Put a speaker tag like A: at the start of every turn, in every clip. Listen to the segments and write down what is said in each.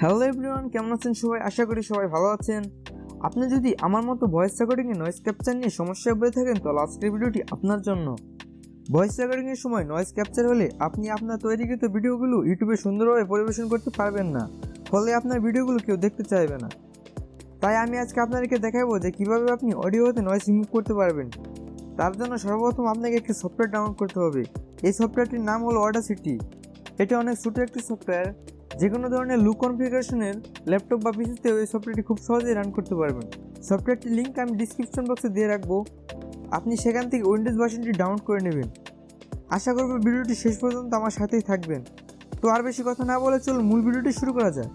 A: Hello everyone, কেমন আছেন সবাই? আশা করি সবাই ভালো আছেন। আপনি যদি আমার মতো voice recording a noise capture নিয়ে সমস্যায় পড়ে থাকেন তাহলে আজকের ভিডিওটি আপনার জন্য। ভয়েস রেকর্ডিং এর সময় নয়েজ ক্যাপচার হলে আপনি আপনার তৈরিকৃত ভিডিওগুলো ইউটিউবে সুন্দরভাবে পরিবেশন করতে পারবেন না, ফলে আপনার ভিডিওগুলো কেউ দেখতে চাইবে না। তাই আমি আজকে আপনাদেরকে দেখাবো যে কিভাবে আপনি অডিওতে নয়েজ রিমুভ করতে পারবেন। তার জন্য সর্বপ্রথম আপনাকে একটি সফটওয়্যার ডাউনলোড করতে হবে। এই সফটওয়্যারটির নাম হলো অডাসিটি। এটা অনেক ছোট একটি সফটওয়্যার, যে কোনো ধরনের লো কনফিগারেশনের ল্যাপটপ বা পিসিতে এই সফটওয়্যারটি খুব সহজেই রান করতে পারবেন। সফটওয়্যারটির লিঙ্ক আমি ডিসক্রিপশন বক্সে দিয়ে রাখবো, আপনি সেখান থেকে উইন্ডোজ ভার্সনটি ডাউনলোড করে নেবেন। আশা করব ভিডিওটি শেষ পর্যন্ত আমার সাথেই থাকবেন। তো আর বেশি কথা না বলে চলুন মূল ভিডিওটি শুরু করা যায়।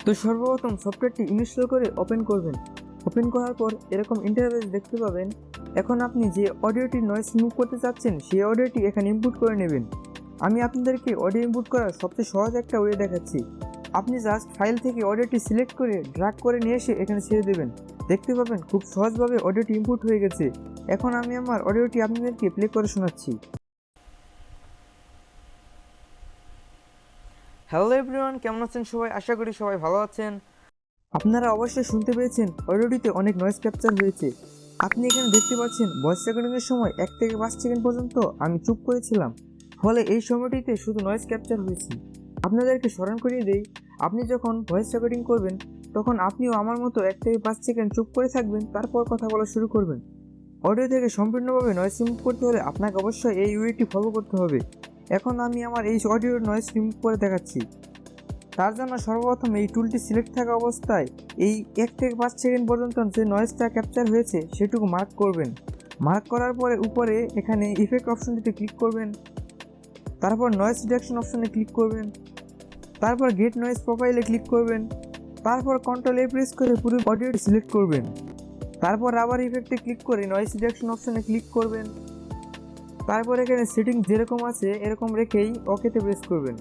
A: তো সর্বপ্রথম সফটওয়্যারটি ইনস্টল করে ওপেন করবেন। ওপেন করার পর এরকম ইন্টারফেস দেখতে পাবেন। এখন আপনি যে অডিওটি নয়েজ রিমুভ করতে চাচ্ছেন সেই অডিওটি এখানে ইনপুট করে নেবেন। আমি আপনাদেরকে অডিও ইনপুট করার সবচেয়ে সহজ একটা ওয়ে দেখাচ্ছি। আপনি জাস্ট ফাইল থেকে অডিওটি সিলেক্ট করে ড্র্যাগ করে নিয়ে এসে এখানে ছেড়ে দেবেন। দেখতে পাবেন খুব সহজভাবে অডিওটি ইনপুট হয়ে গেছে। এখন আমি আমার অডিওটি আপনাদেরকে প্লে করে শোনাচ্ছি। হ্যালো এভরিওয়ান, কেমন আছেন সবাই? আশা করি সবাই ভালো আছেন। আপনারা অবশ্যই শুনতে পেয়েছেন অডিওটিতে অনেক নয়েজ ক্যাপচার হয়েছে। আপনি এখানে দেখতে পাচ্ছেন ভয়েস রেকর্ডিংয়ের সময় 1 থেকে 5 সেকেন্ড পর্যন্ত আমি চুপ করেছিলাম, ফলে এই সময়টিতে শুধু নয়েজ ক্যাপচার হয়েছে। আপনাদেরকে স্মরণ করিয়ে দেই, আপনি যখন ভয়েস রেকর্ডিং করবেন তখন আপনিও আমার মতো 1 থেকে 5 সেকেন্ড চুপ করে থাকবেন, তারপর কথা বলা শুরু করবেন। অডিও থেকে সম্পূর্ণভাবে নয়েজ রিমুভ করতে হলে আপনাকে অবশ্যই এই ওয়েটি ফলো করতে হবে। এখন আমি আমার এই অডিওর নয়েজ রিমুভ করে দেখাচ্ছি। তার জন্য সর্বপ্রথম এই টুলটি সিলেক্ট থাকা অবস্থায় এই 1 থেকে 5 সেকেন্ড পর্যন্ত যে নয়েজটা ক্যাপচার হয়েছে সেটুকু মার্ক করবেন। মার্ক করার পরে উপরে এখানে ইফেক্ট অপশনটিতে ক্লিক করবেন, তারপর নয়েজ রিডাকশন অপশনে ক্লিক করবেন, তারপর গেট নয়েজ প্রোফাইলে ক্লিক করবেন, তারপর কন্ট্রোল এ প্রেস করে পুরো অডিওটি সিলেক্ট করবেন, তারপর আবার ইফেক্টে ক্লিক করে নয়েজ রিডাকশন অপশনে ক্লিক করবেন, তারপর এখানে সেটিং যেরকম আছে এরকম রেখেই ওকেতে প্রেস করবেন।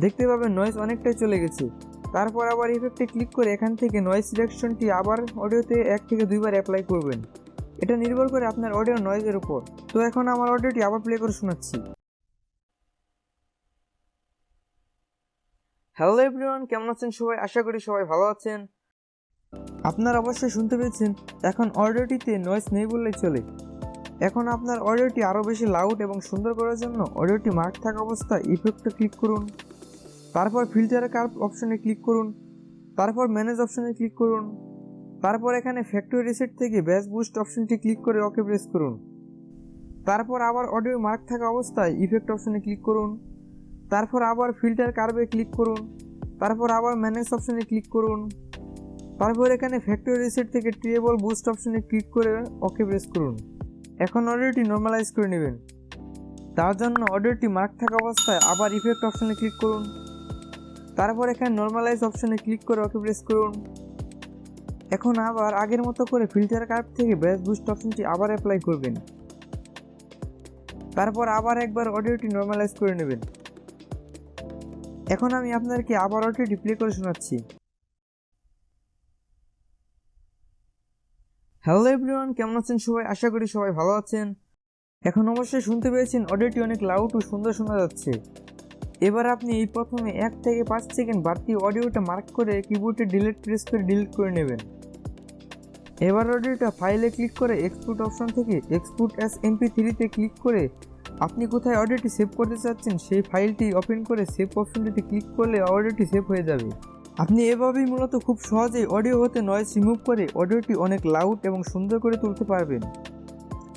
A: দেখতে পাবেন নয়েজ অনেকটাই চলে গেছে। তারপর আবার ইফেক্টে ক্লিক করে এখান থেকে নয়েজ সিলেকশনটি আবার অডিওতে 1 থেকে 2 বার অ্যাপ্লাই করবেন। এটা নির্ভর করে আপনার অডিও নয়েজের উপর। তো এখন আমার অডিওটি আবার প্লে করে শোনাচ্ছি। হ্যালো এভরিওয়ান, কেমন আছেন সবাই? আশা করি সবাই ভালো আছেন। আপনারা অবশ্যই শুনতে পেয়েছেন এখন অডিওটিতে নয়েজ নেই বললেই চলে। এখন আপনার অডিওটি আরও বেশি লাউড এবং সুন্দর করার জন্য অডিওটি মার্ক থাকা অবস্থায় ইফেক্টে ক্লিক করুন, তারপর ফিল্টার কার্ভ অপশনে ক্লিক করুন, তারপর ম্যানেজ অপশনে ক্লিক করুন, তারপর এখানে ফ্যাক্টরি রিসেট থেকে ব্যাস বুস্ট অপশনটি ক্লিক করে ওকে প্রেস করুন। তারপর আবার অডিও মার্ক থাকা অবস্থায় ইফেক্ট অপশনে ক্লিক করুন, তারপর আবার ফিল্টার কার্ভে ক্লিক করুন, তারপর আবার ম্যানেজ অপশনে ক্লিক করুন, তারপর এখানে ফ্যাক্টরি রিসেট থেকে ট্রিয়েবল বুস্ট অপশনে ক্লিক করে ওকে প্রেস করুন। এখন অডিওটি নর্মালাইজ করে নেবেন। তার জন্য অডিওটি মার্ক থাকা অবস্থায় আবার ইফেক্ট অপশনে ক্লিক করুন, তারপর এখানে নর্মালাইজ অপশনে ক্লিক করে ওকে প্রেস করুন। এখন আবার আগের মতো করে ফিল্টার কার্ভ থেকে ব্যাস বুস্ট অপশনটি আবার অ্যাপ্লাই করবেন, তারপর আবার একবার অডিওটি নর্মালাইজ করে নেবেন। এখন আমি আপনাদেরকে আবার অডিওটি প্লে করে শোনাচ্ছি। হ্যালো এভরিওয়ান, কেমন আছেন সবাই? আশা করি সবাই ভালো আছেন। এখন অবশ্যই শুনতে পেয়েছেন অডিওটি অনেক লাউড ও সুন্দর শোনা যাচ্ছে। এবার আপনি এই প্রথমে 1 থেকে 5 সেকেন্ড বাড়তি অডিওটা মার্ক করে কিবোর্ডে ডিলিট প্রেস করে ডিলিট করে নেবেন। এবার অডিওটা ফাইলে ক্লিক করে এক্সপোর্ট অপশন থেকে এক্সপোর্ট অ্যাজ MP3-তে ক্লিক করে আপনি কোথায় অডিওটি সেভ করতে চাচ্ছেন সেই ফাইলটি ওপেন করে সেভ অপশনটিতে ক্লিক করলে অডিওটি সেভ হয়ে যাবে। আপনি এভাবেই মূলত খুব সহজেই অডিও হতে নয়েজ রিমুভ করে অডিওটি অনেক লাউড এবং সুন্দর করে তুলতে পারবেন।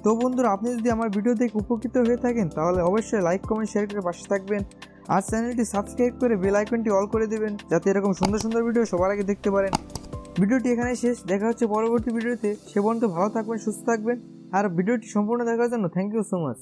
A: তো বন্ধুরা, আপনি যদি আমার ভিডিও দেখে উপকৃত হয়ে থাকেন তাহলে অবশ্যই লাইক কমেন্ট শেয়ার করে পাশে থাকবেন, আর চ্যানেলটি সাবস্ক্রাইব করে বেল আইকনটি অল করে দেবেন যাতে এরকম সুন্দর সুন্দর ভিডিও সবার আগে দেখতে পারেন। ভিডিওটি এখানেই শেষ, দেখা হচ্ছে পরবর্তী ভিডিওতে। সে পর্যন্ত ভালো থাকবেন, সুস্থ থাকবেন, আর ভিডিওটি সম্পূর্ণ দেখার জন্য থ্যাংক ইউ সো মাচ।